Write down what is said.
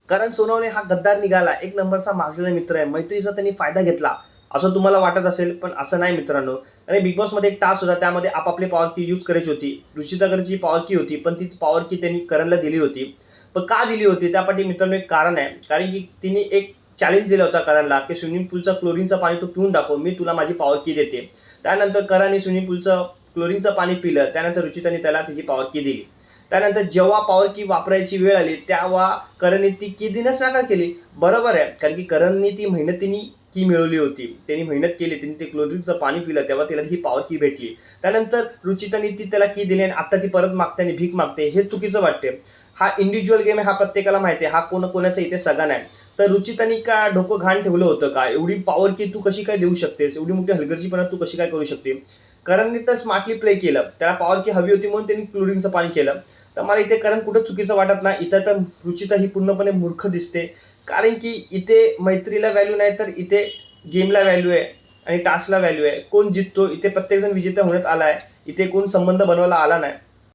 कारण सोनवणे हा गद्दार निघाला, एक नंबरचा माजलेला मित्र आहे, मैत्रीचा त्यांनी फायदा घेतला असं तुम्हाला वाटत असेल, पण असं नाही मित्रांनो. आणि बिग बॉसमध्ये एक टास्क होता, त्यामध्ये आपापली पॉवर की यूज करायची होती. रुचिताकडची पॉवर की होती, पण ती पॉवर की त्यांनी करणला दिली होती. पण का दिली होती त्यापाठी मित्रांनो एक कारण आहे. कारण की तिने एक चॅलेंज दिला होता करणला, की स्विमिंग पूलचा क्लोरीनचं पाणी तू पिऊन दाखव, मी तुला माझी पॉवर की देते. त्यानंतर करणने स्विमिंग पूलचं क्लोरीनचं पाणी पिलं. त्यानंतर रुचिताने त्याला तिची पॉवर की दिली. त्यानंतर जेव्हा पॉवर की वापरायची वेळ आली, तेव्हा करणने ती की देण्यास नकार केली. बरोबर आहे, कारण की करणने ती मेहनतीने की मिळवली होती. त्यांनी मेहनत केली, त्यांनी ते क्लोरीनचं पाणी पिलं, तेव्हा तिला ही पॉवर की भेटली. त्यानंतर रुचिताने ती त्याला की दिली आणि आता ती परत मागते आणि भीक मागते, हे चुकीचं वाटते. हा इंडिव्हिज्युअल गेम आहे, हा प्रत्येकाला माहिती आहे, हा कोणाचा इथे सगळा नाही. तर रुचिताने का डोकं घाण ठेवलं होतं का? एवढी पॉवर की तू कशी काय देऊ शकतेस? एवढी मोठी हलगर्जीपणा तू कशी काय करू शकते? करणने तर स्मार्टली प्ले केलं. त्याला पॉवर की हवी होती म्हणून त्यांनी क्लोरीनचं पाणी केलं. तर मला इथे करण कुठं चुकीचं वाटत नाही. इथं तर रुचिता ही पूर्णपणे मूर्ख दिसते. कारण की इथे मैत्रीला व्हॅल्यू नाही, तर इथे गेमला व्हॅल्यू आहे आणि टास्कला व्हॅल्यू आहे. कोण जिंकतो, इथे प्रत्येकजण विजेता होण्यात आला आहे. इथे कोण संबंध बनवायला आला नाही.